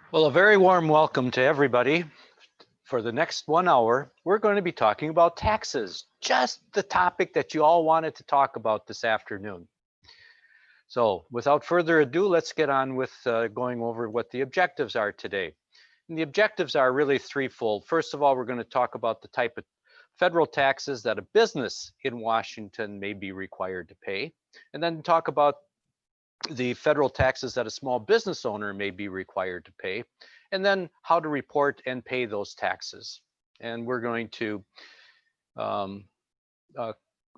Well, a very warm welcome to everybody. For the next 1 hour, we're going to be talking about taxes, just the topic that you all wanted to talk about this afternoon. So without further ado, let's get on with going over what the objectives are today. And the objectives are really threefold. First of all, we're going to talk about the type of federal taxes that a business in Washington may be required to pay, and then talk about the federal taxes that a small business owner may be required to pay, and then how to report and pay those taxes. And we're going to um,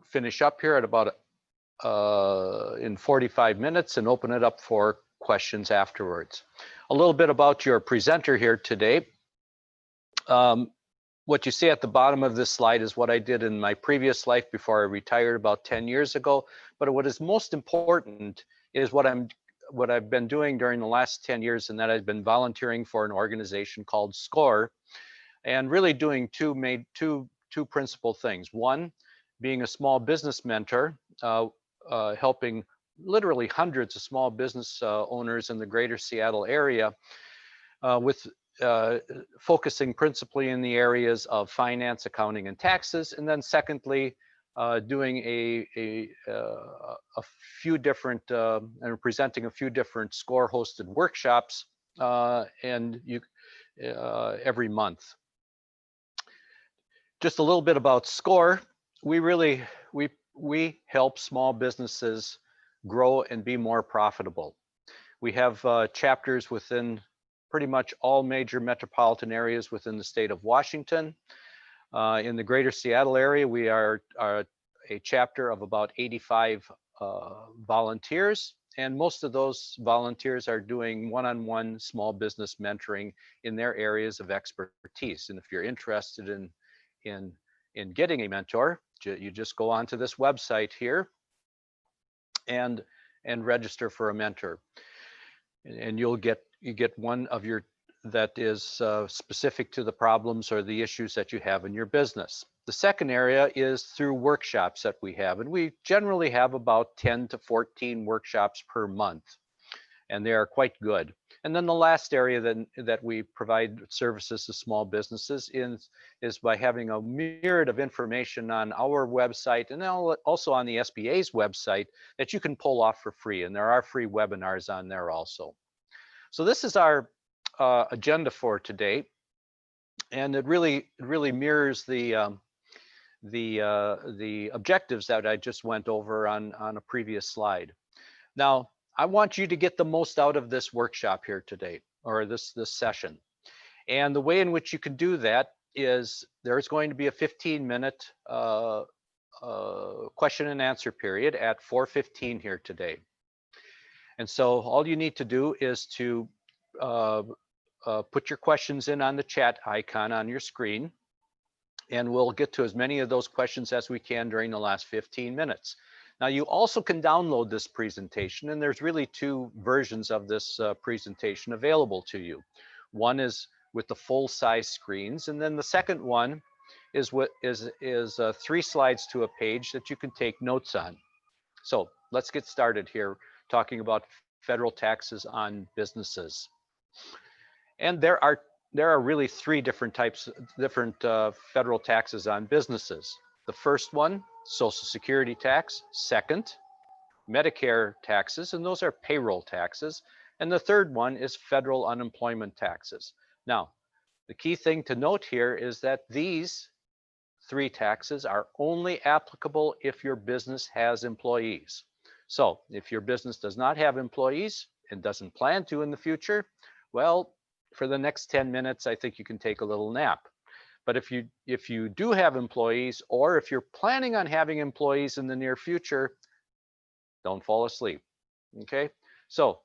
finish up here at about in 45 minutes and open it up for questions afterwards. A little bit about your presenter here today. What you see at the bottom of this slide is what I did in my previous life before I retired about 10 years ago. But what is most important is what I've been doing during the last 10 years, and that I've been volunteering for an organization called SCORE, and really doing two principal things. One, being a small business mentor, helping literally hundreds of small business owners in the greater Seattle area with focusing principally in the areas of finance, accounting, and taxes. And then secondly, doing a few different and presenting a few different SCORE hosted workshops every month. Just a little bit about SCORE. We help small businesses grow and be more profitable. We have chapters within pretty much all major metropolitan areas within the state of Washington. In the greater Seattle area, we are a chapter of about 85 volunteers, and most of those volunteers are doing one-on-one small business mentoring in their areas of expertise. And if you're interested in getting a mentor, you just go onto this website here and register for a mentor, and you get one of your that is specific to the problems or the issues that you have in your business. The second area is through workshops that we have, and we generally have about 10 to 14 workshops per month, and they are quite good. And then the last area that we provide services to small businesses is by having a myriad of information on our website and also on the SBA's website that you can pull off for free, and there are free webinars on there also. So this is our agenda for today, and it really mirrors the objectives that I just went over on a previous slide. Now, I want you to get the most out of this workshop here today, or this session. And the way in which you can do that is there's going to be a 15-minute question and answer period at 4:15 here today. And so all you need to do is to put your questions in on the chat icon on your screen, and we'll get to as many of those questions as we can during the last 15 minutes. Now, you also can download this presentation, and there's really two versions of this presentation available to you. One is with the full-size screens, and then the second one is 3 slides to a page that you can take notes on. So let's get started here talking about federal taxes on businesses. And there are really 3 different federal taxes on businesses. The first one, Social Security tax. Second, Medicare taxes, and those are payroll taxes. And the third one is federal unemployment taxes. Now, the key thing to note here is that these 3 taxes are only applicable if your business has employees. So if your business does not have employees and doesn't plan to in the future, well, for the next 10 minutes, I think you can take a little nap. But if you do have employees, or if you're planning on having employees in the near future, don't fall asleep. Okay, so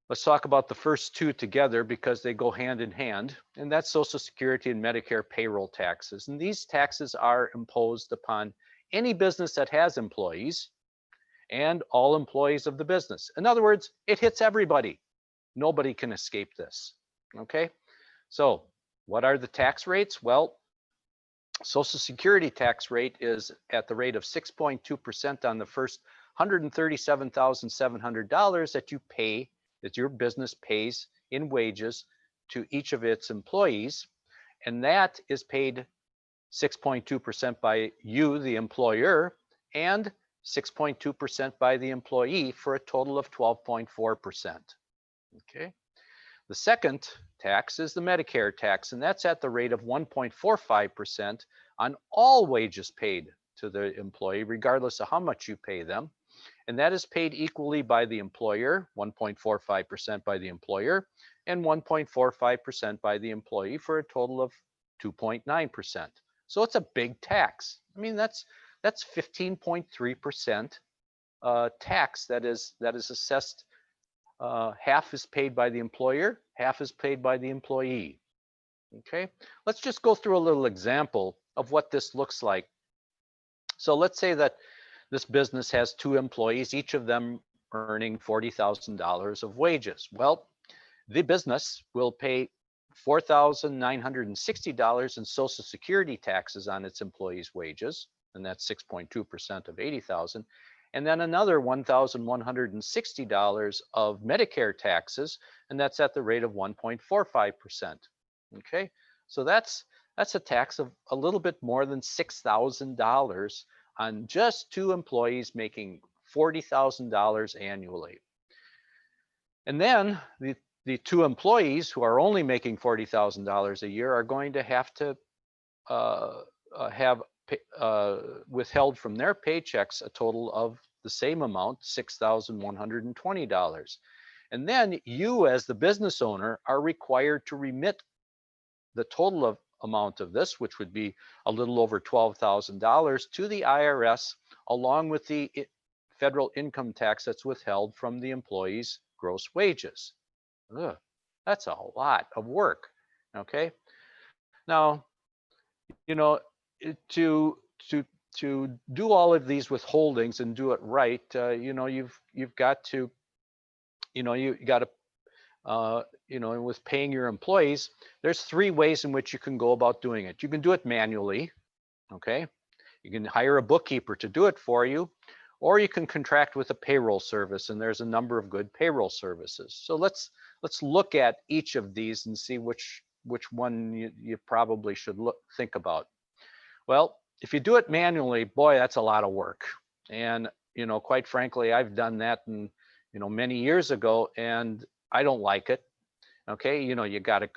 let's talk about the first 2 together because they go hand in hand, and that's Social Security and Medicare payroll taxes. And these taxes are imposed upon any business that has employees and all employees of the business. In other words, it hits everybody. Nobody can escape this. Okay, so what are the tax rates? Well, Social Security tax rate is at the rate of 6.2% on the first $137,700 that your business pays in wages to each of its employees, and that is paid 6.2% by you, the employer, and 6.2% by the employee, for a total of 12.4%. Okay. The second tax is the Medicare tax, and that's at the rate of 1.45% on all wages paid to the employee, regardless of how much you pay them. And that is paid equally by the employer, 1.45% by the employer, and 1.45% by the employee, for a total of 2.9%. So it's a big tax. I mean, that's 15.3% tax that is assessed. Half is paid by the employer, half is paid by the employee. Okay, let's just go through a little example of what this looks like. So let's say that this business has 2 employees, each of them earning $40,000 of wages. Well, the business will pay $4,960 in Social Security taxes on its employees' wages, and that's 6.2% of 80,000. And then another $1,160 of Medicare taxes, and that's at the rate of 1.45%. Okay, so that's a tax of a little bit more than $6,000 on just 2 employees making $40,000 annually. And then the 2 employees who are only making $40,000 a year are going to have to have withheld from their paychecks a total of the same amount, $6,120. And then you, as the business owner, are required to remit the total amount of this, which would be a little over $12,000, to the IRS, along with the federal income tax that's withheld from the employee's gross wages. Ugh, that's a lot of work. Okay, now, you know, to do all of these withholdings and do it right, you know, you've got to, with paying your employees, there's 3 ways in which you can go about doing it. You can do it manually. Okay, you can hire a bookkeeper to do it for you, or you can contract with a payroll service, and there's a number of good payroll services. So let's look at each of these and see which one you probably should think about. Well, if you do it manually, boy, that's a lot of work. And, you know, quite frankly, I've done that many years ago, and I don't like it. Okay, you know, you got to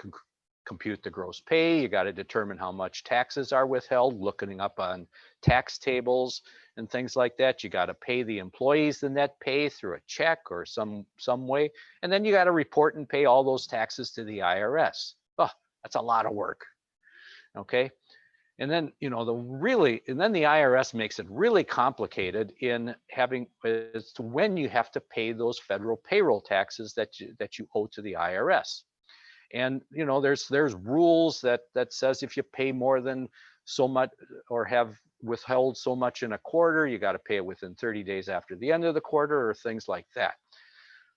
compute the gross pay, you got to determine how much taxes are withheld, looking up on tax tables and things like that. You got to pay the employees the net pay through a check or some way, and then you got to report and pay all those taxes to the IRS. Oh, that's a lot of work. Okay, and then the IRS makes it really complicated in having as to when you have to pay those federal payroll taxes that you owe to the IRS. And there's rules that says if you pay more than so much or have withheld so much in a quarter, you got to pay it within 30 days after the end of the quarter, or things like that.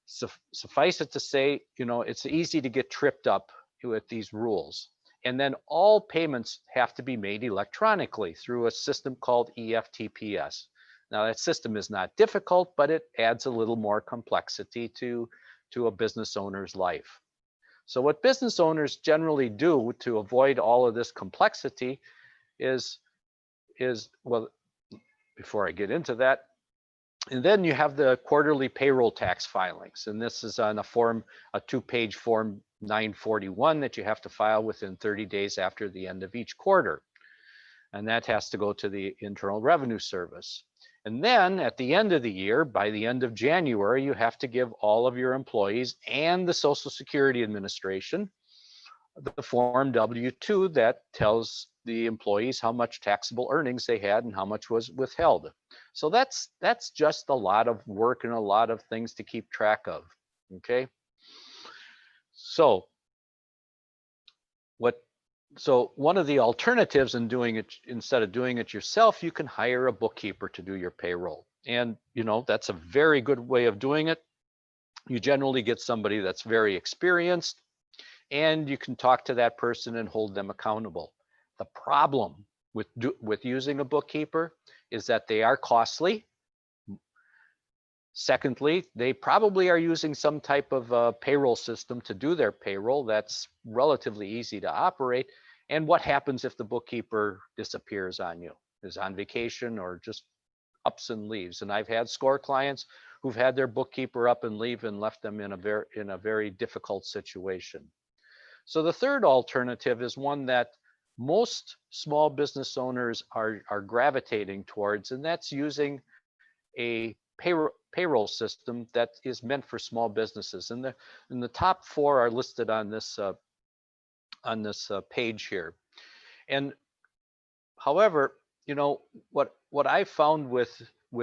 Suffice it to say, it's easy to get tripped up with these rules. And then all payments have to be made electronically through a system called EFTPS. Now, that system is not difficult, but it adds a little more complexity to a business owner's life. So what business owners generally do to avoid all of this complexity is well, before I get into that, and then you have the quarterly payroll tax filings. And this is on a 2-page form 941 that you have to file within 30 days after the end of each quarter. And that has to go to the Internal Revenue Service. And then at the end of the year, by the end of January, you have to give all of your employees and the Social Security Administration the Form W-2 that tells the employees how much taxable earnings they had and how much was withheld. So that's just a lot of work and a lot of things to keep track of. Okay. So one of the alternatives in doing it, instead of doing it yourself, you can hire a bookkeeper to do your payroll. And that's a very good way of doing it. You generally get somebody that's very experienced, and you can talk to that person and hold them accountable. The problem with using a bookkeeper is that they are costly. Secondly, they probably are using some type of payroll system to do their payroll that's relatively easy to operate. And what happens if the bookkeeper disappears on you, is on vacation or just ups and leaves? And I've had SCORE clients who've had their bookkeeper up and leave and left them in a very difficult situation. So the third alternative is one that most small business owners are gravitating towards, and that's using a payroll system that is meant for small businesses. And the top four are listed on this page here. And however, you know, what I found with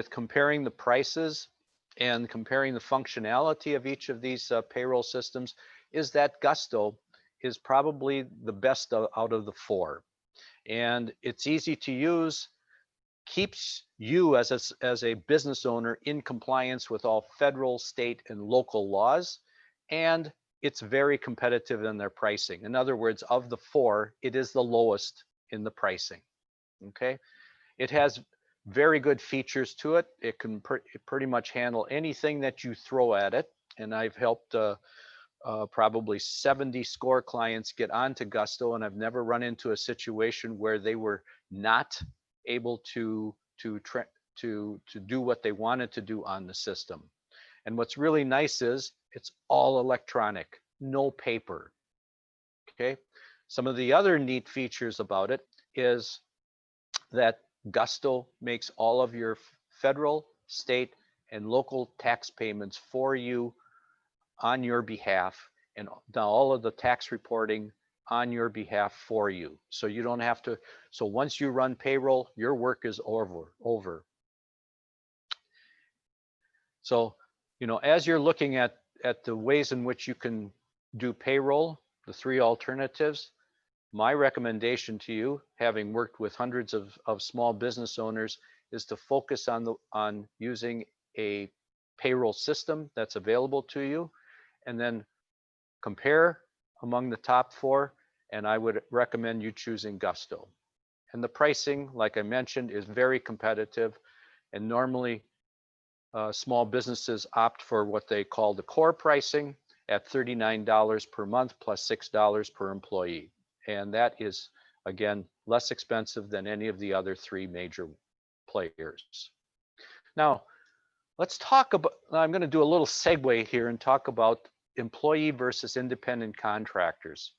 comparing the prices and comparing the functionality of each of these payroll systems is that Gusto is probably the best out of the four. And it's easy to use, keeps you as a business owner in compliance with all federal, state, and local laws, and it's very competitive in their pricing. In other words, of the four, it is the lowest in the pricing. Okay, it has very good features to it. It can pretty much handle anything that you throw at it, and I've helped probably 70 SCORE clients get onto Gusto, and I've never run into a situation where they were not able to do what they wanted to do on the system. And what's really nice is it's all electronic, no paper. Okay, some of the other neat features about it is that Gusto makes all of your federal, state, and local tax payments for you on your behalf, and all of the tax reporting on your behalf for you. So you don't have to, so once you run payroll, your work is over. So, you know, as you're looking at the ways in which you can do payroll, the three alternatives, my recommendation to you, having worked with hundreds of small business owners, is to focus on using a payroll system that's available to you, and then compare among the top four, and I would recommend you choosing Gusto. And the pricing, like I mentioned, is very competitive, and normally small businesses opt for what they call the core pricing at $39 per month plus $6 per employee. And that is, again, less expensive than any of the other three major players. Now, let's talk about, I'm going to do a little segue here and talk about employee versus independent contractors.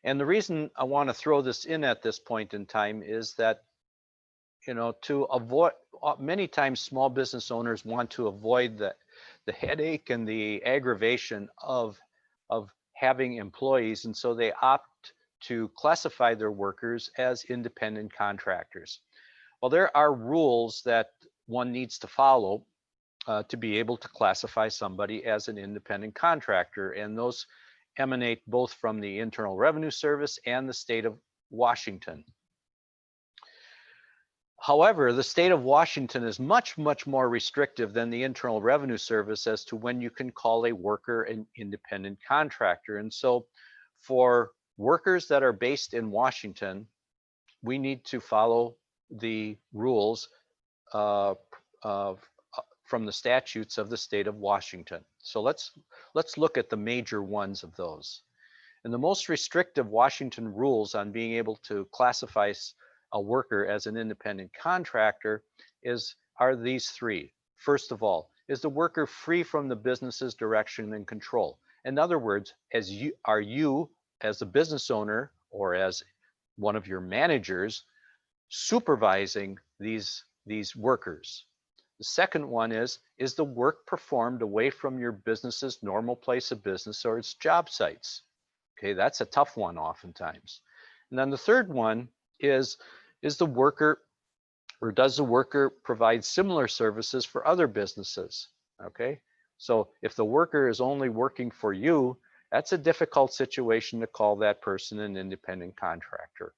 And the reason I want to throw this in at this point in time is that, you know, to avoid, many times small business owners want to avoid the headache and the aggravation of having employees, and so they opt to classify their workers as independent contractors. Well, there are rules that one needs to follow to be able to classify somebody as an independent contractor, and those emanate both from the Internal Revenue Service and the state of Washington. However, the state of Washington is much more restrictive than the Internal Revenue Service as to when you can call a worker an independent contractor. And so for workers that are based in Washington, we need to follow the rules from the statutes of the state of Washington. So let's look at the major ones of those. And the most restrictive Washington rules on being able to classify a worker as an independent contractor are these three. First of all, is the worker free from the business's direction and control? In other words, are you as a business owner or as one of your managers supervising these workers? The second one is the work performed away from your business's normal place of business or its job sites? Okay, that's a tough one oftentimes. And then the third one is the worker, or does the worker provide similar services for other businesses? Okay, so if the worker is only working for you, that's a difficult situation to call that person an independent contractor.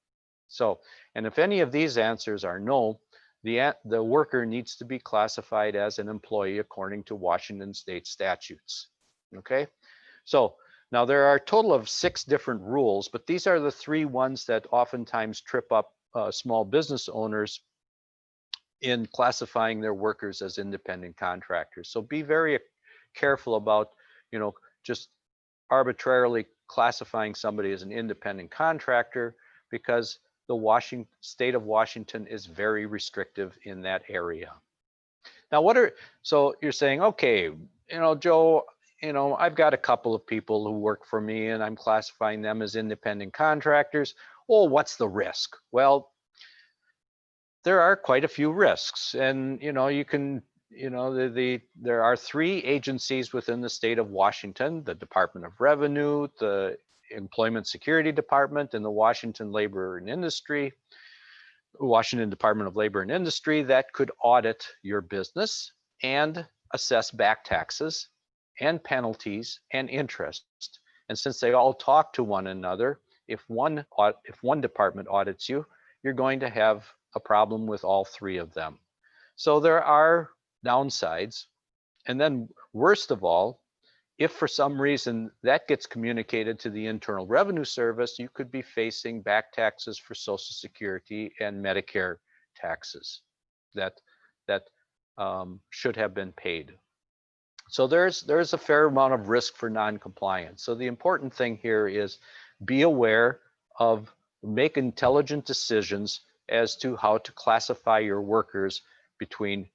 So, and if any of these answers are no, the worker needs to be classified as an employee according to Washington state statutes. Okay, so now there are a total of 6 different rules, but these are the 3 ones that oftentimes trip up small business owners in classifying their workers as independent contractors. So be very careful about, just arbitrarily classifying somebody as an independent contractor, because the state of Washington is very restrictive in that area. Now, so you're saying, okay, Joe, I've got a couple of people who work for me and I'm classifying them as independent contractors. Well, what's the risk? Well, there are quite a few risks, and there are 3 agencies within the state of Washington: the Department of Revenue, the Employment Security Department, and the Washington Department of Labor and Industry, that could audit your business and assess back taxes and penalties and interest. And since they all talk to one another, if one department audits you, you're going to have a problem with all 3 of them. So there are downsides. And then worst of all, if for some reason that gets communicated to the Internal Revenue Service, you could be facing back taxes for Social Security and Medicare taxes that should have been paid. So there's a fair amount of risk for non-compliance. So the important thing here is be aware of, make intelligent decisions as to how to classify your workers between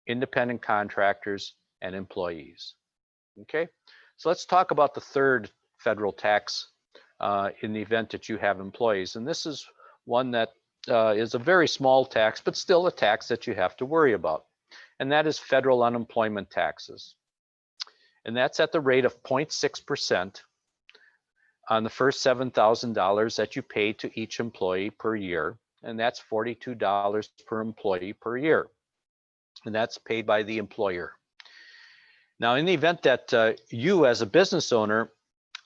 independent contractors and employees. Okay, so let's talk about the third federal tax in the event that you have employees. And this is one that is a very small tax, but still a tax that you have to worry about. And that is federal unemployment taxes. And that's at the rate of 0.6% on the first $7,000 that you pay to each employee per year. And that's $42 per employee per year. And that's paid by the employer. Now, in the event that you as a business owner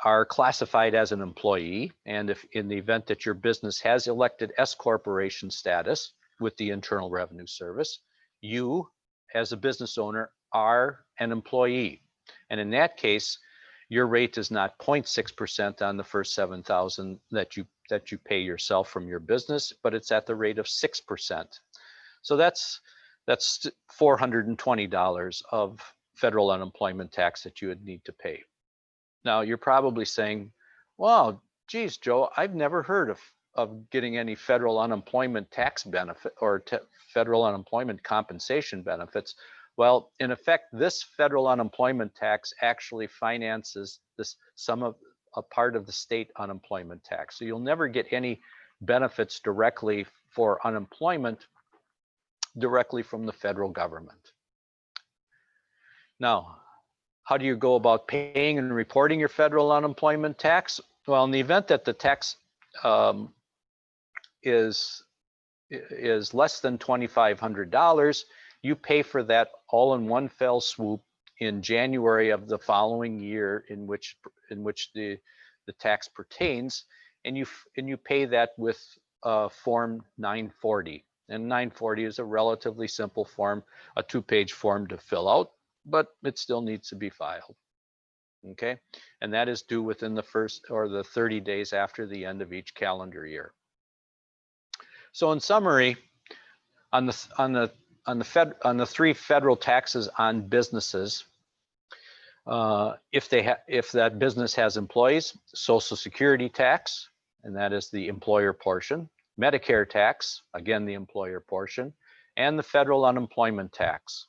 are classified as an employee, and if in the event that your business has elected S corporation status with the Internal Revenue Service, you as a business owner are an employee. And in that case, your rate is not 0.6% on the first $7,000 that you pay yourself from your business, but it's at the rate of 6%. So that's $420 of federal unemployment tax that you would need to pay. Now, you're probably saying, well, geez, Joe, I've never heard of getting any federal unemployment tax benefit or federal unemployment compensation benefits. Well, in effect, this federal unemployment tax actually finances a part of the state unemployment tax. So you'll never get any benefits directly for unemployment directly from the federal government. Now, how do you go about paying and reporting your federal unemployment tax? Well, in the event that the tax is less than $2,500, you pay for that all in one fell swoop in January of the following year in which the tax pertains, and you pay that with Form 940. And 940 is a relatively simple form, a 2-page form to fill out, but it still needs to be filed. Okay, and that is due within the first or the 30 days after the end of each calendar year. So in summary, on the 3 federal taxes on businesses, if that business has employees, Social Security tax, and that is the employer portion, Medicare tax, again the employer portion, and the federal unemployment tax.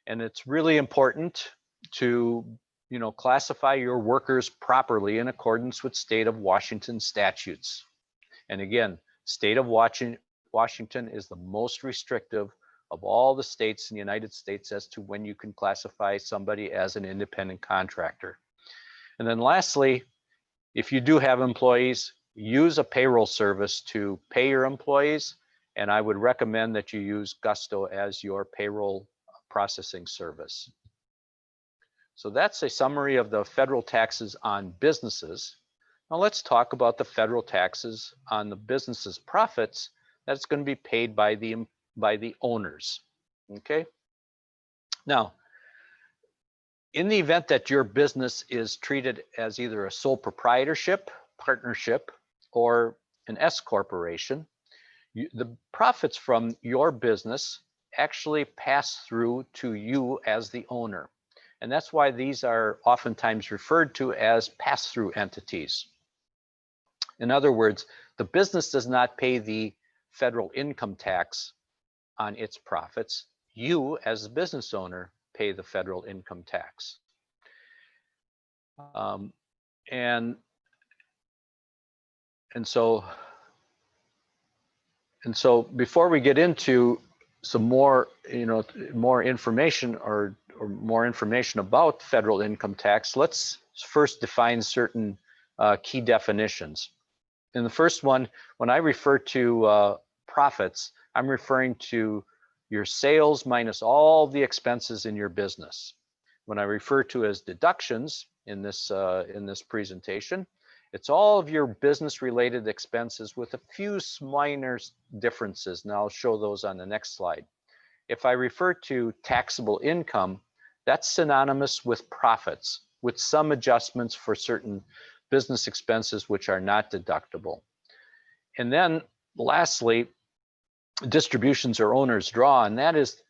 And it's really important to classify your workers properly in accordance with state of Washington statutes. And again, state of Washington is the most restrictive of all the states in the United States as to when you can classify somebody as an independent contractor. And then lastly, if you do have employees, use a payroll service to pay your employees, and I would recommend that you use Gusto as your payroll processing service. So that's a summary of the federal taxes on businesses. Now let's talk about the federal taxes on the business's profits that's going to be paid by the owners. Okay. Now, in the event that your business is treated as either a sole proprietorship, partnership, or an S corporation, the profits from your business actually pass through to you as the owner. And that's why these are oftentimes referred to as pass-through entities. In other words, the business does not pay the federal income tax on its profits. You, as the business owner, pay the federal income tax. And so before we get into some more, more information or more information about federal income tax, let's first define certain key definitions. In the first one, when I refer to profits, I'm referring to your sales minus all the expenses in your business. When I refer to as deductions in this presentation, it's all of your business-related expenses with a few minor differences, and I'll show those on the next slide. If I refer to taxable income, that's synonymous with profits, with some adjustments for certain business expenses which are not deductible. And then lastly, distributions or owner's draw, and that is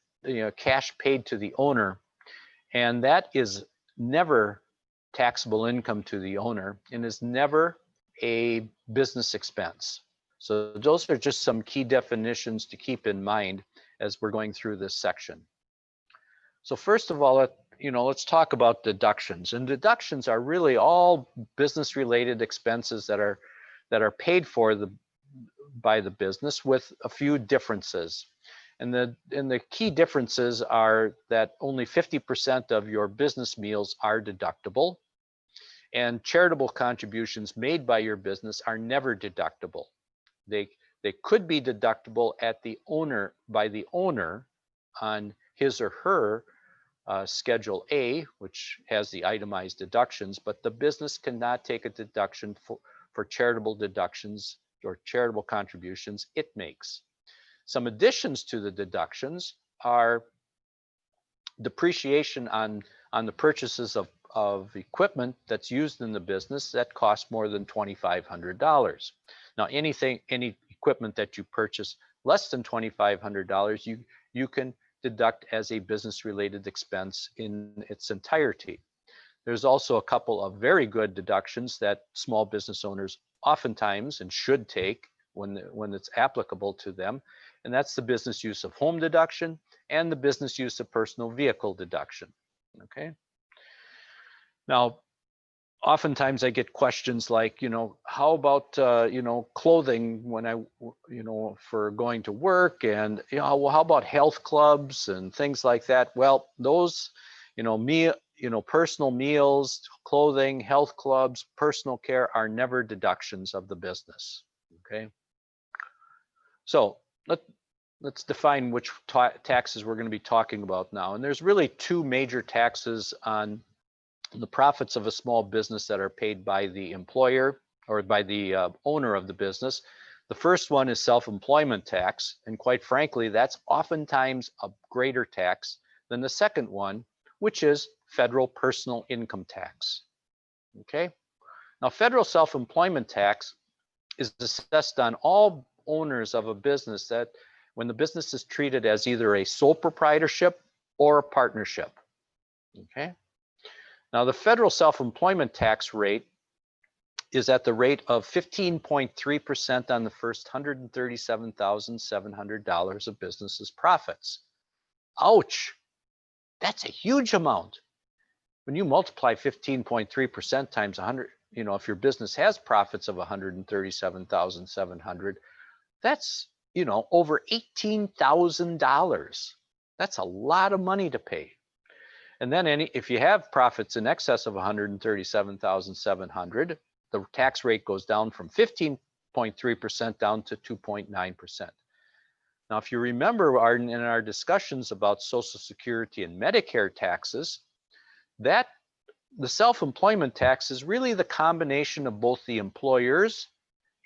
cash paid to the owner, and that is never taxable income to the owner and is never a business expense. So those are just some key definitions to keep in mind as we're going through this section. So first of all, let's talk about deductions. And deductions are really all business-related expenses that are paid for by the business, with a few differences. And the key differences are that only 50% of your business meals are deductible, and charitable contributions made by your business are never deductible. They could be deductible by the owner on his or her Schedule A, which has the itemized deductions, but the business cannot take a deduction for charitable deductions or charitable contributions it makes. Some additions to the deductions are depreciation on the purchases of equipment that's used in the business that costs more than $2,500. Now, any equipment that you purchase less than $2,500, you can deduct as a business-related expense in its entirety. There's also a couple of very good deductions that small business owners oftentimes and should take when it's applicable to them, and that's the business use of home deduction and the business use of personal vehicle deduction. Okay. Now, oftentimes I get questions like, how about clothing when for going to work, and well, how about health clubs and things like that? Well, those personal meals, clothing, health clubs, personal care are never deductions of the business. Okay. So let's define which taxes we're going to be talking about now. And there's really two major taxes on the profits of a small business that are paid by the employer or by the owner of the business. The first one is self-employment tax, and quite frankly, that's oftentimes a greater tax than the second one, which is federal personal income tax. Okay. Now, federal self-employment tax is assessed on all owners of a business that when the business is treated as either a sole proprietorship or a partnership. Okay. Now, the federal self-employment tax rate is at the rate of 15.3% on the first $137,700 of business's profits. Ouch, that's a huge amount. When you multiply 15.3% times 100, if your business has profits of $137,700, that's, over $18,000. That's a lot of money to pay. And then if you have profits in excess of $137,700, the tax rate goes down from 15.3% down to 2.9%. Now, if you remember in our discussions about Social Security and Medicare taxes, the self-employment tax is really the combination of both the employers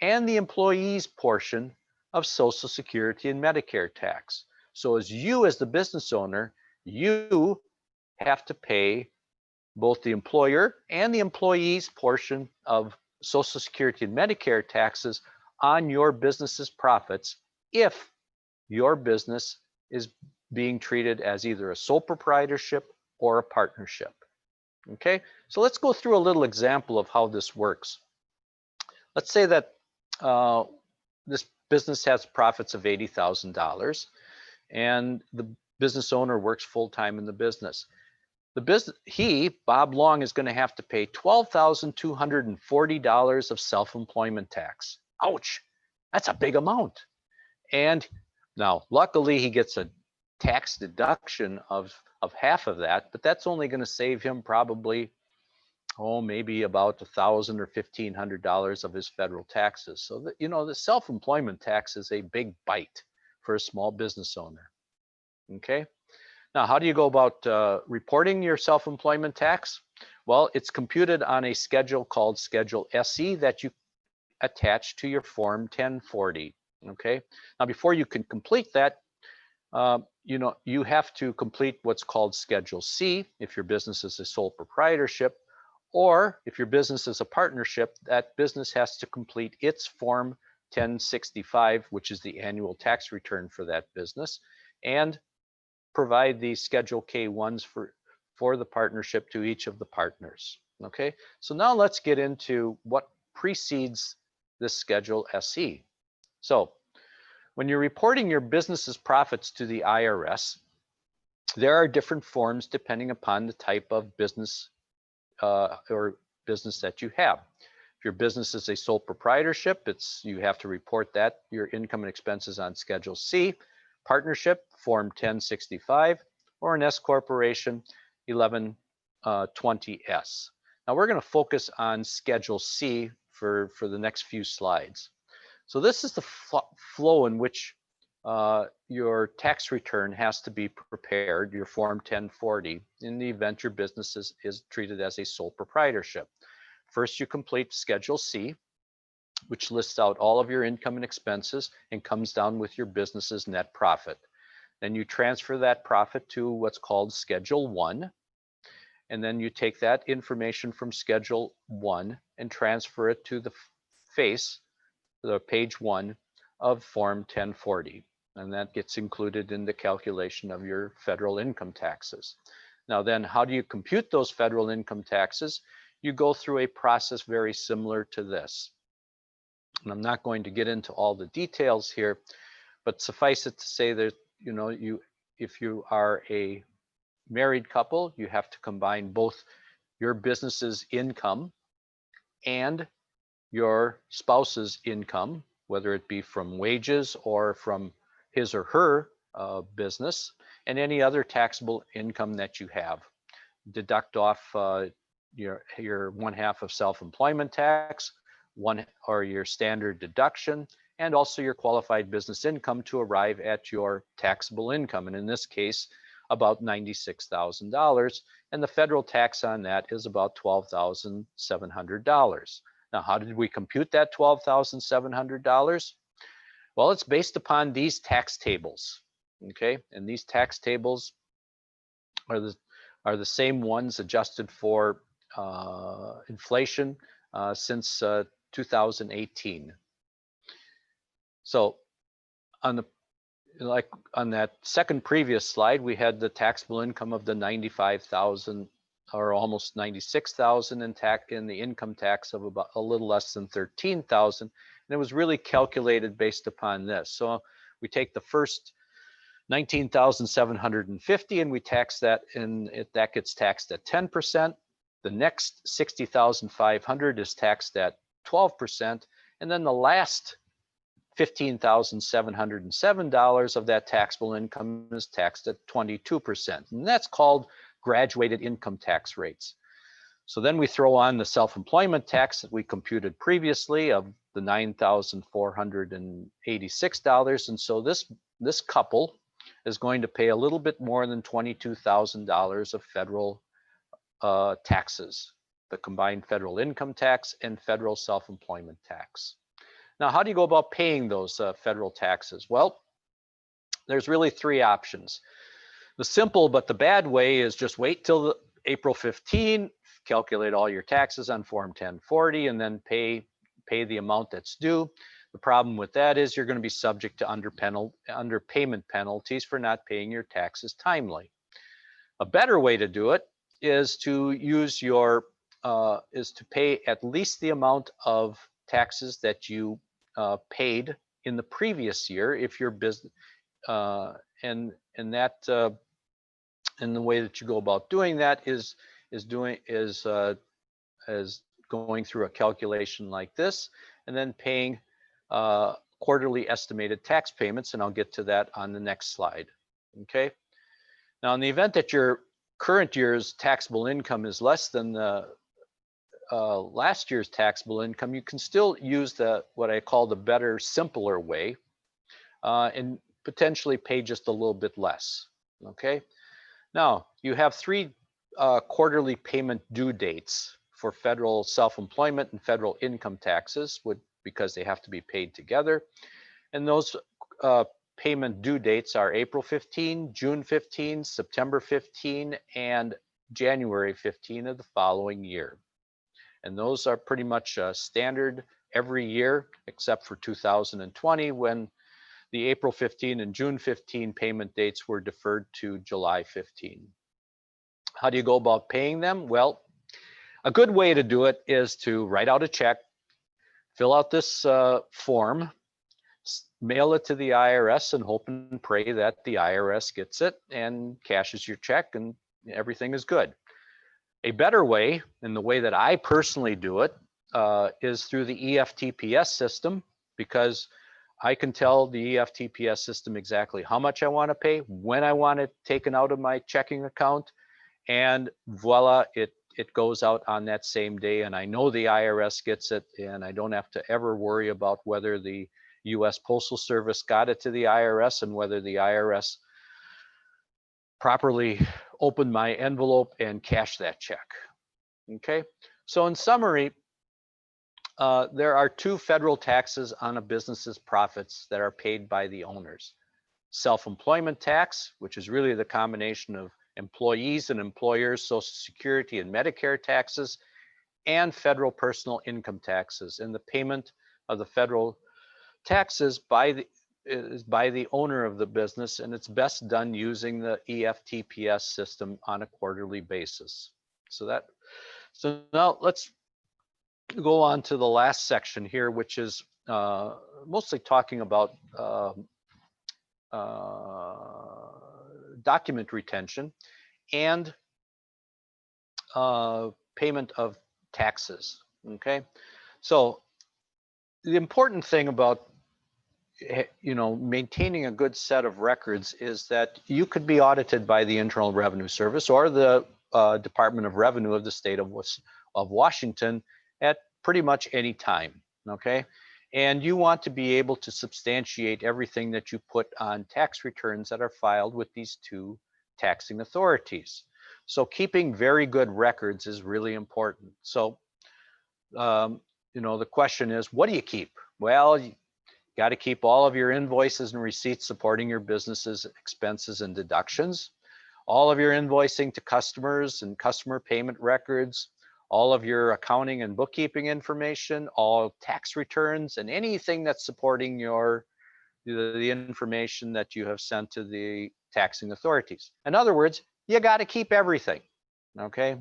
and the employees portion of Social Security and Medicare tax. So as the business owner, you have to pay both the employer and the employees portion of Social Security and Medicare taxes on your business's profits if your business is being treated as either a sole proprietorship or a partnership. Okay, so let's go through a little example of how this works. Let's say that this business has profits of $80,000 and the business owner works full-time in the business. Bob Long, is going to have to pay $12,240 of self-employment tax. Ouch, that's a big amount. And now, luckily, he gets a tax deduction of half of that, but that's only going to save him probably, maybe about $1,000 or $1,500 of his federal taxes. So that, the self-employment tax is a big bite for a small business owner. Okay. Now, how do you go about reporting your self-employment tax? Well, it's computed on a schedule called Schedule SE that you attach to your Form 1040. Okay. Now, before you can complete that, you have to complete what's called Schedule C if your business is a sole proprietorship, or if your business is a partnership, that business has to complete its Form 1065, which is the annual tax return for that business, and provide the Schedule K1s for the partnership to each of the partners. Okay, so now let's get into what precedes this Schedule SE. So when you're reporting your business's profits to the IRS, there are different forms depending upon the type of business or business that you have. If your business is a sole proprietorship, you have to report that your income and expenses on Schedule C. Partnership, Form 1065, or an S corporation, 1120S. Now we're going to focus on Schedule C for the next few slides. So this is the flow in which your tax return has to be prepared, your Form 1040, in the event your business is treated as a sole proprietorship. First, you complete Schedule C, which lists out all of your income and expenses and comes down with your business's net profit. Then you transfer that profit to what's called Schedule 1. And then you take that information from Schedule 1 and transfer it to the page 1 of Form 1040. And that gets included in the calculation of your federal income taxes. Now then, how do you compute those federal income taxes? You go through a process very similar to this. And I'm not going to get into all the details here, but suffice it to say that, if you are a married couple, you have to combine both your business's income and your spouse's income, whether it be from wages or from his or her business, and any other taxable income that you have. Deduct off your 1/2 of self-employment tax, or your standard deduction, and also your qualified business income to arrive at your taxable income. And in this case, about $96,000. And the federal tax on that is about $12,700. Now, how did we compute that $12,700? Well, it's based upon these tax tables. Okay, and these tax tables are the same ones adjusted for inflation since 2018. So on that second previous slide, we had the taxable income of the $95,000 or almost $96,000 in the income tax of about a little less than $13,000, and it was really calculated based upon this. So we take the first $19,750 and we tax that, and that gets taxed at 10%. The next $60,500 is taxed at 12%, and then the last $15,707 of that taxable income is taxed at 22%, and that's called graduated income tax rates. So then we throw on the self-employment tax that we computed previously of the $9,486, and so this couple is going to pay a little bit more than $22,000 of federal taxes, the combined federal income tax and federal self-employment tax. Now, how do you go about paying those federal taxes? Well, there's really three options. The simple but the bad way is just wait till April 15, calculate all your taxes on Form 1040, and then pay the amount that's due. The problem with that is you're going to be subject to underpayment penalties for not paying your taxes timely. A better way to do it is to use your is to pay at least the amount of taxes that you paid in the previous year if your business and that and the way that you go about doing that is going through a calculation like this and then paying quarterly estimated tax payments, and I'll get to that on the next slide. Okay. Now, in the event that your current year's taxable income is less than the last year's taxable income, you can still use what I call the better, simpler way, and potentially pay just a little bit less. Okay. Now, you have three quarterly payment due dates for federal self-employment and federal income taxes, because they have to be paid together. And those payment due dates are April 15, June 15, September 15, and January 15 of the following year. And those are pretty much standard every year, except for 2020, when the April 15 and June 15 payment dates were deferred to July 15. How do you go about paying them? Well, a good way to do it is to write out a check, fill out this form, mail it to the IRS, and hope and pray that the IRS gets it and cashes your check and everything is good. A better way, and the way that I personally do it, is through the EFTPS system, because I can tell the EFTPS system exactly how much I want to pay, when I want it taken out of my checking account, and voila, it goes out on that same day, and I know the IRS gets it, and I don't have to ever worry about whether the US Postal Service got it to the IRS and whether the IRS properly opened my envelope and cashed that check. Okay, so in summary, there are two federal taxes on a business's profits that are paid by the owners. Self-employment tax, which is really the combination of employees and employers' Social Security and Medicare taxes, and federal personal income taxes. And the payment of the federal taxes is by the owner of the business, and it's best done using the EFTPS system on a quarterly basis. So now let's go on to the last section here, which is mostly talking about document retention and payment of taxes. Okay, so the important thing about maintaining a good set of records is that you could be audited by the Internal Revenue Service or the Department of Revenue of the state of Washington at pretty much any time. Okay, and you want to be able to substantiate everything that you put on tax returns that are filed with these two taxing authorities. So keeping very good records is really important. So the question is, what do you keep? Well, you got to keep all of your invoices and receipts supporting your business's expenses and deductions, all of your invoicing to customers and customer payment records, all of your accounting and bookkeeping information, all tax returns, and anything that's supporting the information that you have sent to the taxing authorities. In other words, you got to keep everything. Okay.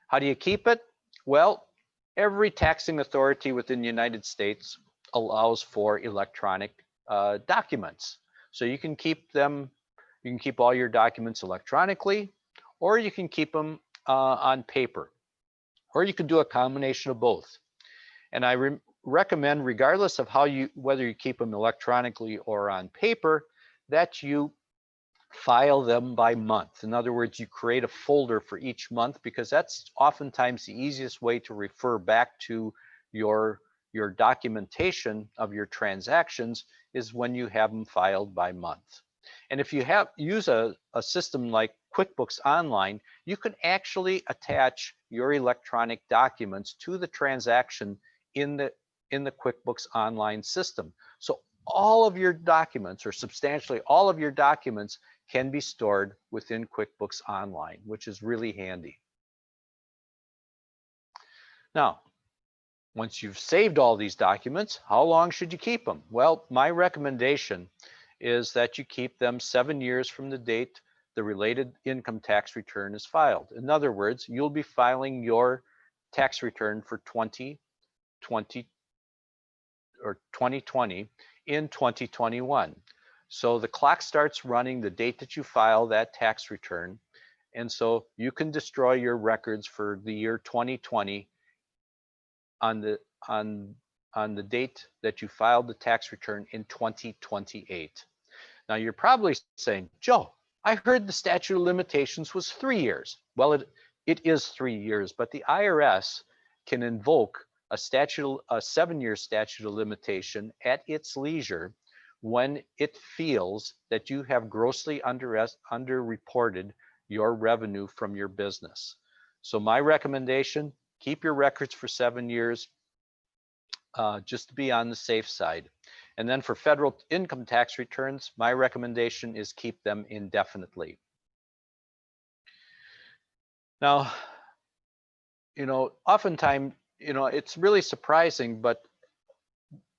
How do you keep it? Well, every taxing authority within the United States allows for electronic documents. So you can keep all your documents electronically, or you can keep them on paper, or you can do a combination of both. And I recommend, regardless of whether you keep them electronically or on paper, that you file them by month. In other words, you create a folder for each month, because that's oftentimes the easiest way to refer back to your documentation of your transactions, is when you have them filed by month. And if you use a system like QuickBooks Online, you can actually attach your electronic documents to the transaction in the QuickBooks Online system. So all of your documents, or substantially all of your documents, can be stored within QuickBooks Online, which is really handy. Now, Once you've saved all these documents, how long should you keep them? Well, my recommendation is that you keep them 7 years from the date the related income tax return is filed. In other words, you'll be filing your tax return for 2020 or 2020 in 2021. So the clock starts running the date that you file that tax return. And so you can destroy your records for the year 2020 on the date that you filed the tax return in 2028. Now you're probably saying, Joe, I heard the statute of limitations was 3 years. Well, it is 3 years, but the IRS can invoke a 7-year statute of limitation at its leisure when it feels that you have grossly underreported your revenue from your business. So my recommendation, keep your records for 7 years, just to be on the safe side. And then for federal income tax returns, my recommendation is keep them indefinitely. Now, oftentimes, it's really surprising, but,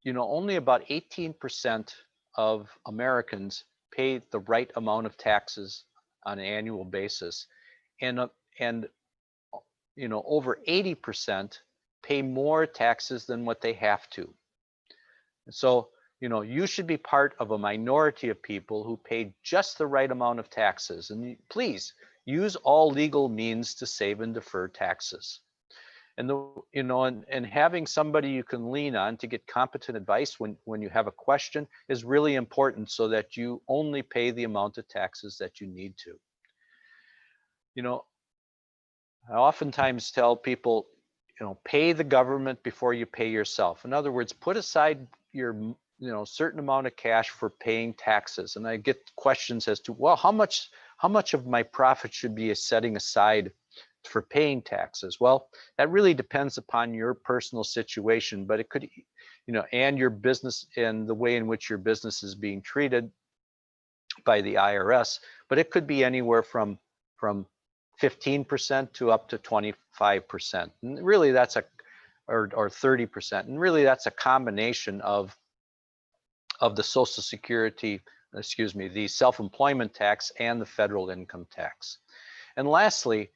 only about 18% of Americans pay the right amount of taxes on an annual basis. And over 80% pay more taxes than what they have to. So, you should be part of a minority of people who pay just the right amount of taxes. And please use all legal means to save and defer taxes. And and having somebody you can lean on to get competent advice when you have a question is really important, so that you only pay the amount of taxes that you need to. I oftentimes tell people, pay the government before you pay yourself. In other words, put aside your certain amount of cash for paying taxes. And I get questions as to, well, how much of my profit should be setting aside for paying taxes? Well, that really depends upon your personal situation, but it could, and your business and the way in which your business is being treated by the IRS, but it could be anywhere from 15% to up to 25%. And really that's or 30%. And really that's a combination of the Social Security, the self-employment tax and the federal income tax. And lastly,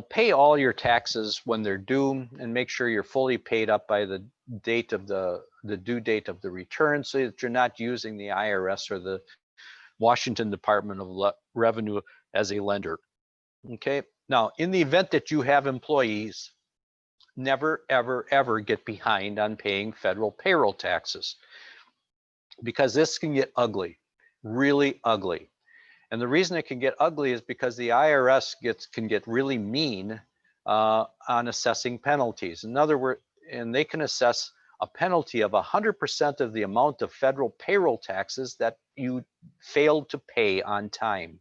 pay all your taxes when they're due, and make sure you're fully paid up by the date of the due date of the return, so that you're not using the IRS or the Washington Department of Revenue as a lender. Okay. Now, in the event that you have employees, never, ever, ever get behind on paying federal payroll taxes, because this can get ugly, really ugly. And the reason it can get ugly is because the IRS can get really mean on assessing penalties. In other words, and they can assess a penalty of 100% of the amount of federal payroll taxes that you failed to pay on time.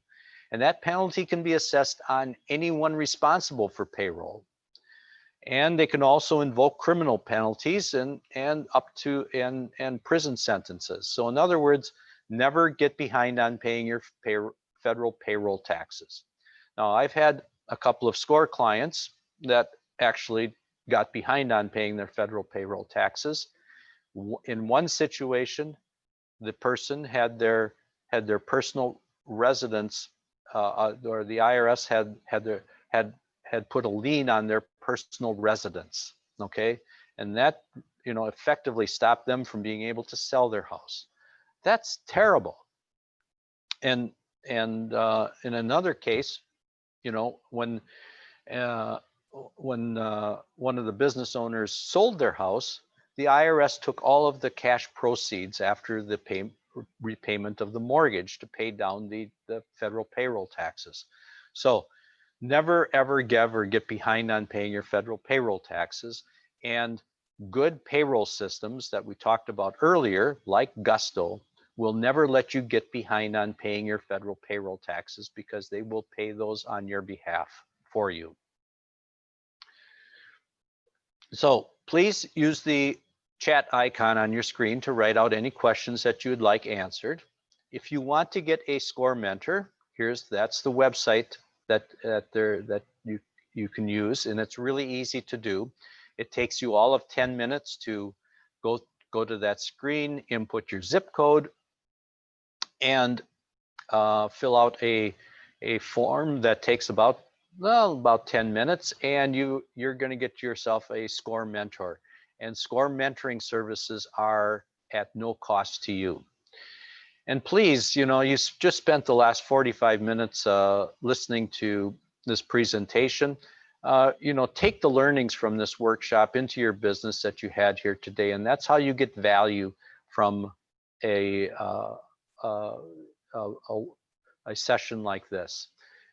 And that penalty can be assessed on anyone responsible for payroll. And they can also invoke criminal penalties and prison sentences. So in other words, never get behind on paying your federal payroll taxes. Now, I've had a couple of SCORE clients that actually got behind on paying their federal payroll taxes. In one situation, the person had their personal residence, or the IRS had put a lien on their personal residence. Okay, and that effectively stopped them from being able to sell their house. That's terrible. And in another case, when one of the business owners sold their house, the IRS took all of the cash proceeds after the repayment of the mortgage to pay down the federal payroll taxes. So never, ever get behind on paying your federal payroll taxes. And good payroll systems that we talked about earlier, like Gusto, will never let you get behind on paying your federal payroll taxes, because they will pay those on your behalf for you. So please use the chat icon on your screen to write out any questions that you'd like answered. If you want to get a SCORE mentor, that's the website that you can use, and it's really easy to do. It takes you all of 10 minutes to go to that screen, input your zip code, and fill out a form that takes about 10 minutes, and you're going to get yourself a SCORE mentor. And SCORE mentoring services are at no cost to you. And please, you just spent the last 45 minutes listening to this presentation. Take the learnings from this workshop into your business that you had here today, and that's how you get value from a session like this.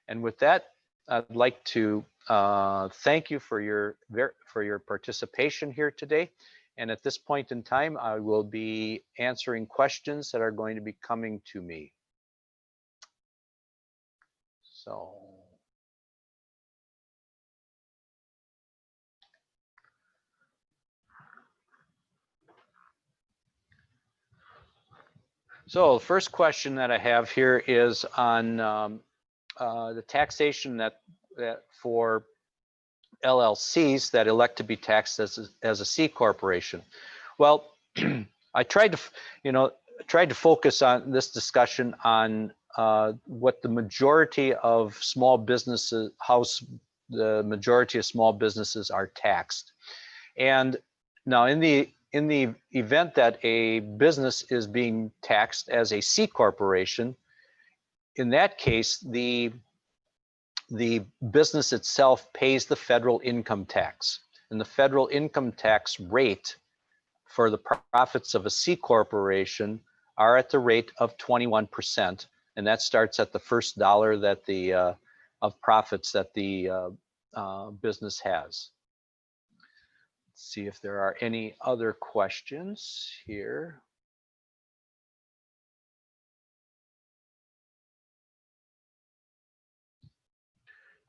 And with that, I'd like to thank you for your participation here today. And at this point in time, I will be answering questions that are going to be coming to me. So the first question that I have here is on the taxation that for LLCs that elect to be taxed as a C corporation. Well, I tried to focus on this discussion on what the majority of small businesses, the majority of small businesses are taxed. And now in the event that a business is being taxed as a C corporation, in that case, the business itself pays the federal income tax, and the federal income tax rate for the profits of a C corporation are at the rate of 21%, and that starts at the first dollar that of profits that the business has. Let's see if there are any other questions here.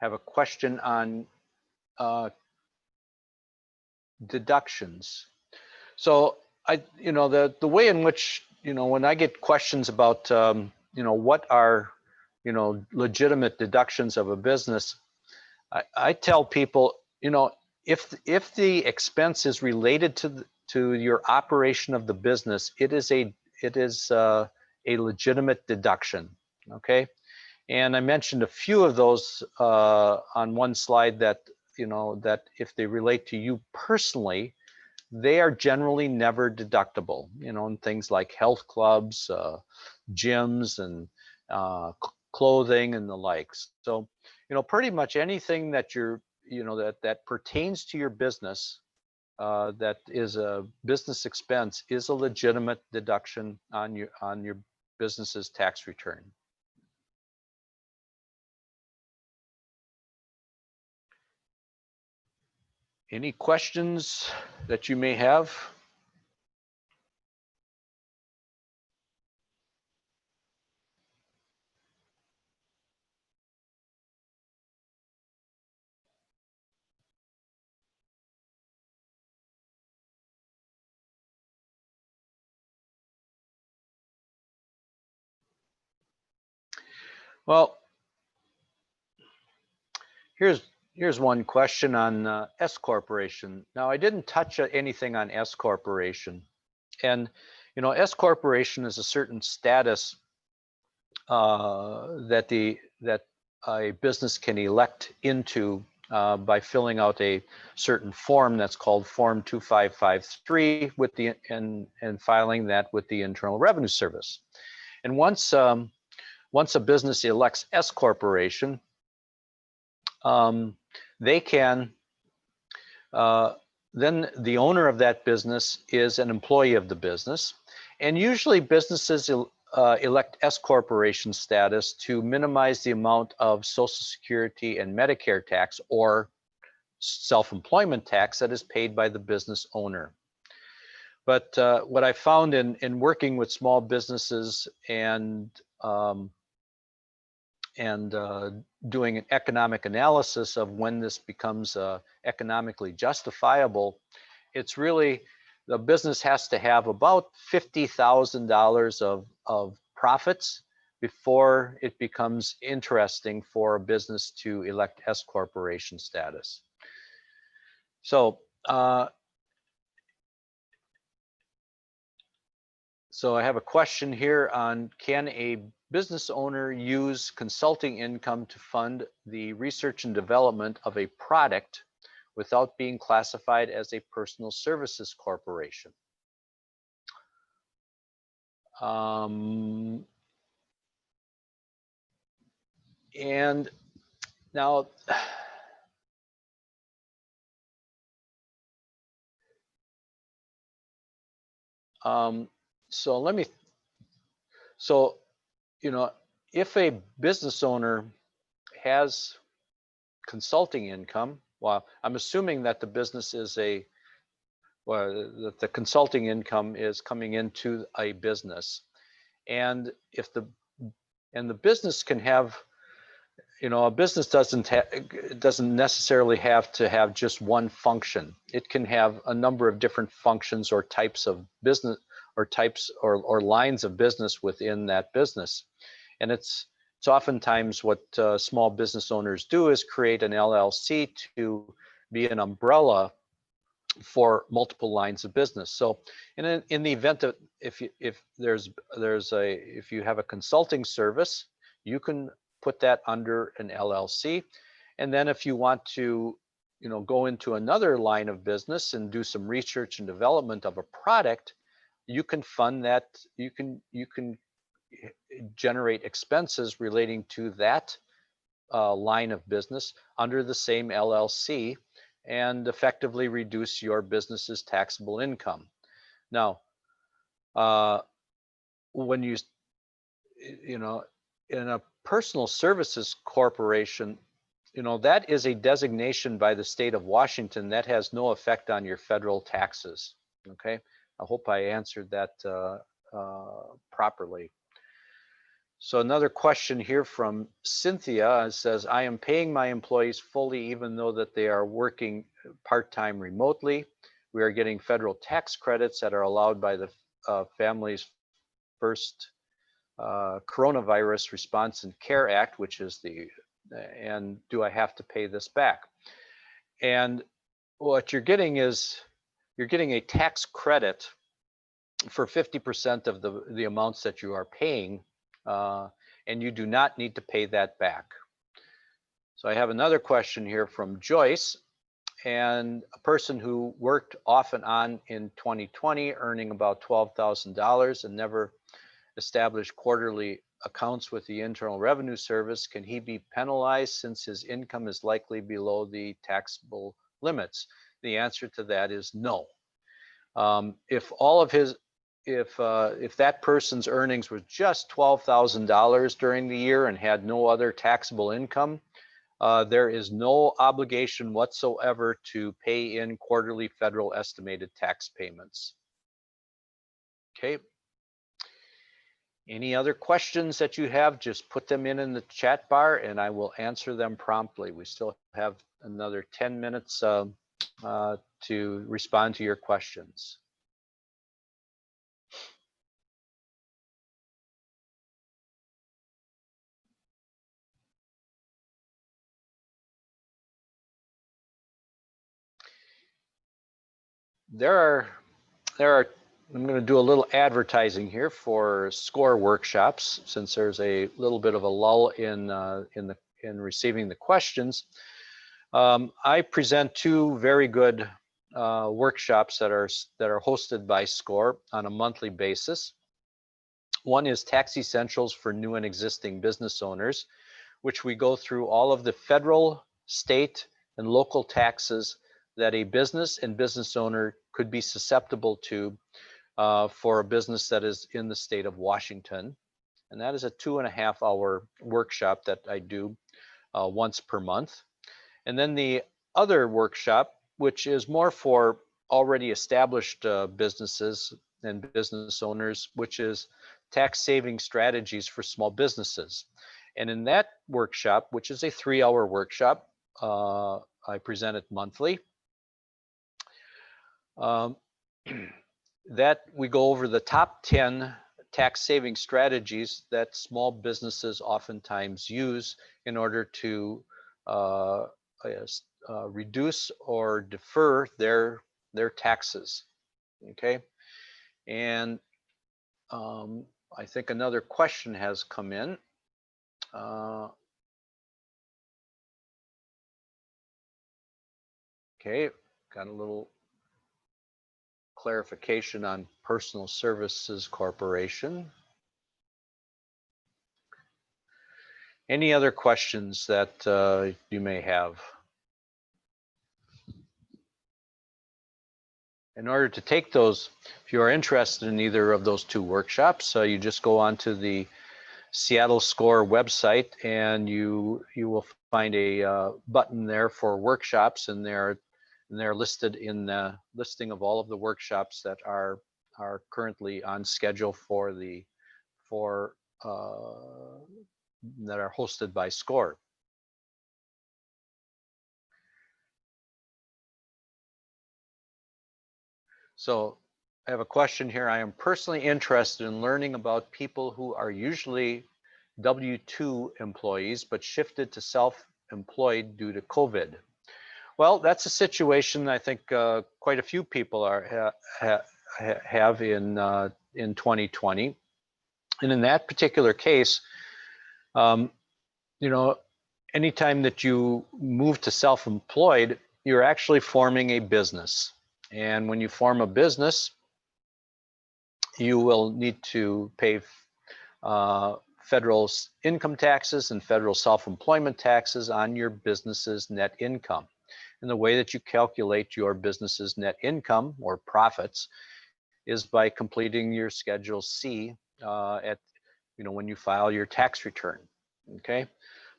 Have a question on deductions. So the way in which, when I get questions about what are legitimate deductions of a business, I tell people, if the expense is related to your operation of the business, it is a legitimate deduction. Okay. And I mentioned a few of those on one slide that that if they relate to you personally, they are generally never deductible. And things like health clubs, gyms, and clothing and the likes. So pretty much anything that that pertains to your business that is a business expense is a legitimate deduction on your business's tax return. Any questions that you may have? Well, here's one question on S corporation. Now, I didn't touch anything on S corporation, and S corporation is a certain status that a business can elect into by filling out a certain form that's called Form 2553 with and filing that with the Internal Revenue Service. And once a business elects S corporation, they can then the owner of that business is an employee of the business, and usually businesses elect S corporation status to minimize the amount of Social Security and Medicare tax or self-employment tax that is paid by the business owner. But what I found in working with small businesses and doing an economic analysis of when this becomes economically justifiable, it's really the business has to have about $50,000 of profits before it becomes interesting for a business to elect S corporation status. So So I have a question here on, can a business owner use consulting income to fund the research and development of a product without being classified as a personal services corporation? And now, so you know, if a business owner has consulting income, well, I'm assuming that the business is that the consulting income is coming into a business, and if the business can have, a business doesn't necessarily have to have just one function. It can have a number of different functions or types of business, or types or lines of business within that business. And it's oftentimes what small business owners do is create an LLC to be an umbrella for multiple lines of business. So in the event that if you have a consulting service, you can put that under an LLC. And then if you want to go into another line of business and do some research and development of a product, you can fund that. You can generate expenses relating to that line of business under the same LLC and effectively reduce your business's taxable income. Now, when in a personal services corporation, that is a designation by the state of Washington that has no effect on your federal taxes. Okay, I hope I answered that properly. So another question here from Cynthia says, I am paying my employees fully even though that they are working part-time remotely. We are getting federal tax credits that are allowed by the Family's First Coronavirus Response and Care Act, which is and do I have to pay this back? And what you're getting is, you're getting a tax credit for 50% of the amounts that you are paying, and you do not need to pay that back. So I have another question here from Joyce, and a person who worked off and on in 2020, earning about $12,000 and never established quarterly accounts with the Internal Revenue Service, can he be penalized since his income is likely below the taxable limits? The answer to that is no. If that person's earnings was just $12,000 during the year and had no other taxable income, there is no obligation whatsoever to pay in quarterly federal estimated tax payments. Okay. Any other questions that you have, just put them in the chat bar and I will answer them promptly. We still have another 10 minutes to respond to your questions. I'm going to do a little advertising here for SCORE workshops, since there's a little bit of a lull in receiving the questions. I present two very good workshops that are hosted by SCORE on a monthly basis. One is Tax Essentials for New and Existing Business Owners, which we go through all of the federal, state, and local taxes that a business and business owner could be susceptible to for a business that is in the state of Washington. And that is a 2.5-hour workshop that I do once per month. And then the other workshop, which is more for already established businesses and business owners, which is tax saving strategies for small businesses. And in that workshop, which is a 3-hour workshop, I present it monthly. That we go over the top 10 tax saving strategies that small businesses oftentimes use in order to reduce or defer their taxes. Okay, and I think another question has come in. Okay, got a little clarification on Personal Services Corporation. Any other questions that you may have? In order to take those, if you are interested in either of those two workshops, you just go onto the Seattle SCORE website and you will find a button there for workshops, and they're listed in the listing of all of the workshops that are currently on schedule for that are hosted by SCORE. So I have a question here. I am personally interested in learning about people who are usually W-2 employees but shifted to self-employed due to COVID. Well, that's a situation I think quite a few people have in 2020. And in that particular case, anytime that you move to self-employed, you're actually forming a business. And when you form a business, you will need to pay federal income taxes and federal self-employment taxes on your business's net income. And the way that you calculate your business's net income or profits is by completing your Schedule C when you file your tax return. Okay,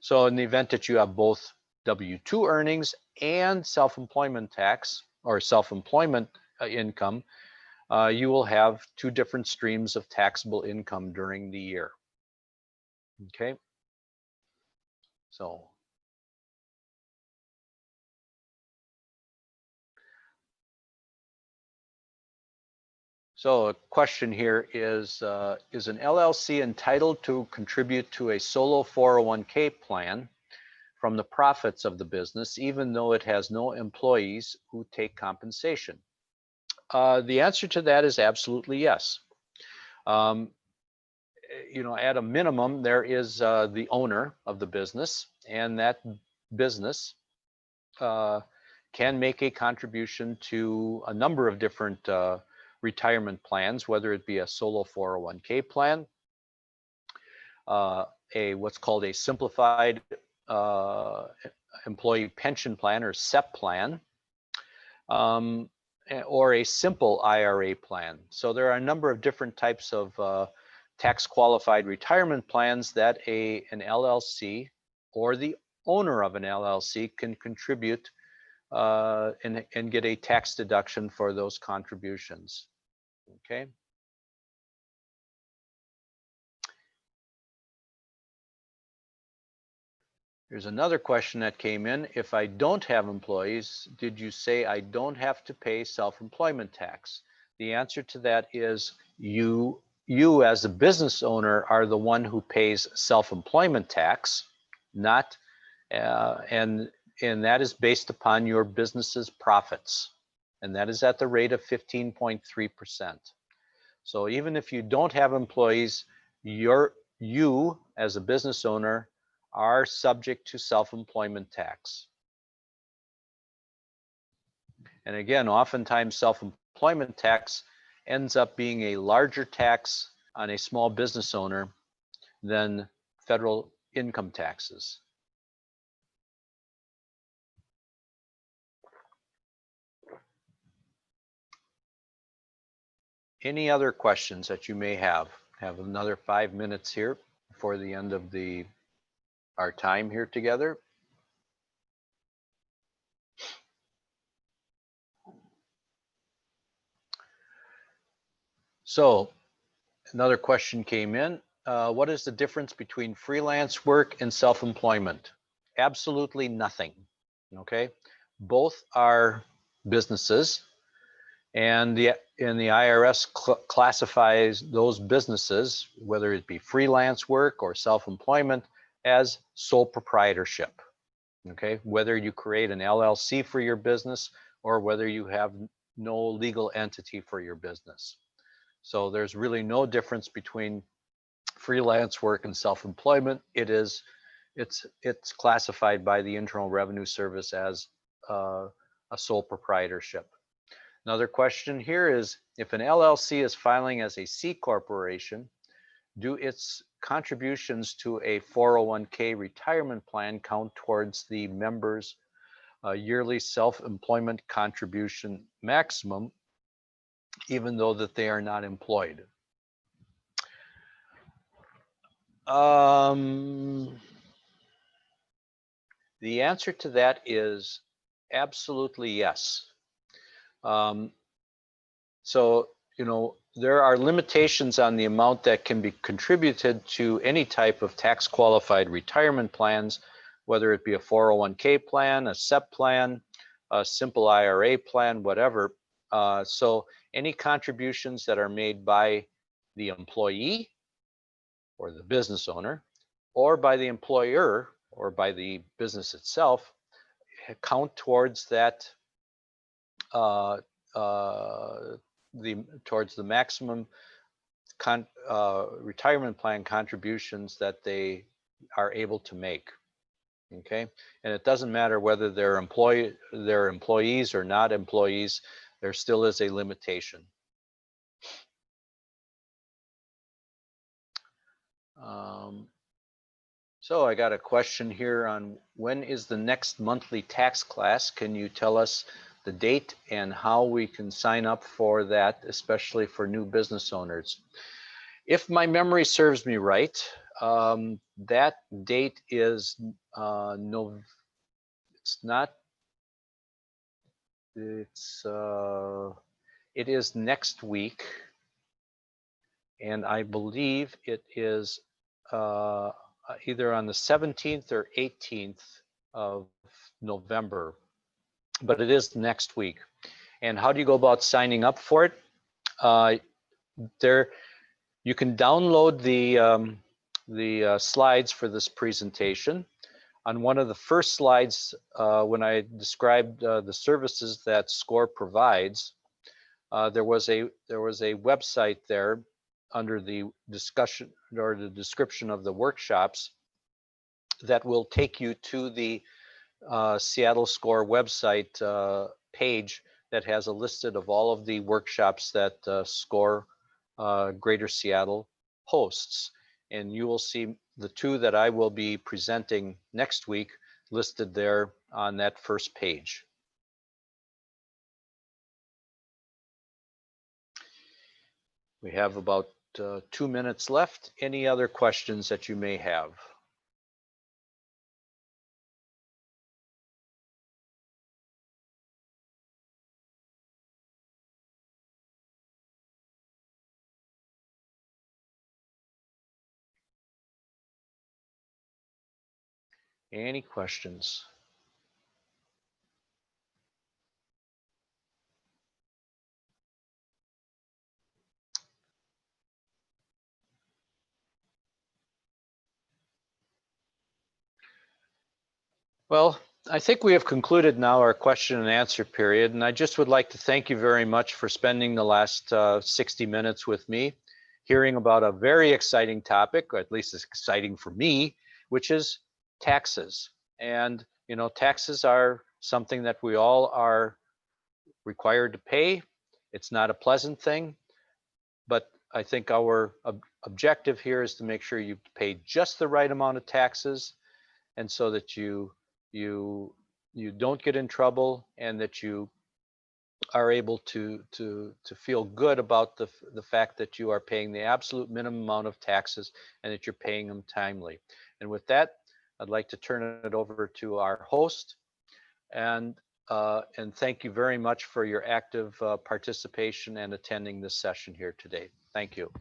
so in the event that you have both W-2 earnings and self-employment tax or self-employment income, you will have two different streams of taxable income during the year. Okay, so a question here is an LLC entitled to contribute to a solo 401k plan from the profits of the business, even though it has no employees who take compensation? The answer to that is absolutely yes. At a minimum, there is the owner of the business, and that business can make a contribution to a number of different retirement plans, whether it be a solo 401k plan, what's called a simplified employee pension plan or SEP plan, or a simple IRA plan. So there are a number of different types of tax qualified retirement plans that an LLC or the owner of an LLC can contribute and get a tax deduction for those contributions. Okay. Here's another question that came in. If I don't have employees, did you say I don't have to pay self-employment tax? The answer to that is you as a business owner are the one who pays self-employment tax, not and that is based upon your business's profits, and that is at the rate of 15.3%. So even if you don't have employees, you as a business owner are subject to self-employment tax. And again, oftentimes self-employment tax ends up being a larger tax on a small business owner than federal income taxes. Any other questions that you may have? Have another 5 minutes here before the end of our time here together. So another question came in. What is the difference between freelance work and self-employment? Absolutely nothing. Okay, both are businesses, and the IRS classifies those businesses, whether it be freelance work or self-employment, as sole proprietorship. Okay, whether you create an LLC for your business or whether you have no legal entity for your business. So there's really no difference between freelance work and self-employment. It's classified by the Internal Revenue Service as a sole proprietorship. Another question here is, if an LLC is filing as a C corporation, do its contributions to a 401k retirement plan count towards the member's yearly self-employment contribution maximum, even though that they are not employed? The answer to that is absolutely yes. So, there are limitations on the amount that can be contributed to any type of tax qualified retirement plans, whether it be a 401k plan, a SEP plan, a simple IRA plan, whatever. So any contributions that are made by the employee or the business owner or by the employer or by the business itself count towards that towards the maximum retirement plan contributions that they are able to make. Okay, and it doesn't matter whether they're employees or not employees, there still is a limitation. So I got a question here on when is the next monthly tax class? Can you tell us the date and how we can sign up for that, especially for new business owners? If my memory serves me right, that date is it is next week, and I believe it is either on the 17th or 18th of November, but it is next week. And how do you go about signing up for it? You can download the slides for this presentation. On one of the first slides, when I described the services that SCORE provides, there was a website there under the discussion or the description of the workshops that will take you to the Seattle SCORE website page that has a list of all of the workshops that SCORE Greater Seattle hosts. And you will see the two that I will be presenting next week listed there on that first page. We have about 2 minutes left. Any other questions that you may have? Any questions? Well, I think we have concluded now our question and answer period, and I just would like to thank you very much for spending the last 60 minutes with me, hearing about a very exciting topic, or at least it's exciting for me, which is taxes. And taxes are something that we all are required to pay. It's not a pleasant thing, but I think our objective here is to make sure you pay just the right amount of taxes, and so that you don't get in trouble, and that you are able to feel good about the fact that you are paying the absolute minimum amount of taxes and that you're paying them timely. And with that, I'd like to turn it over to our host, and thank you very much for your active participation and attending this session here today. Thank you.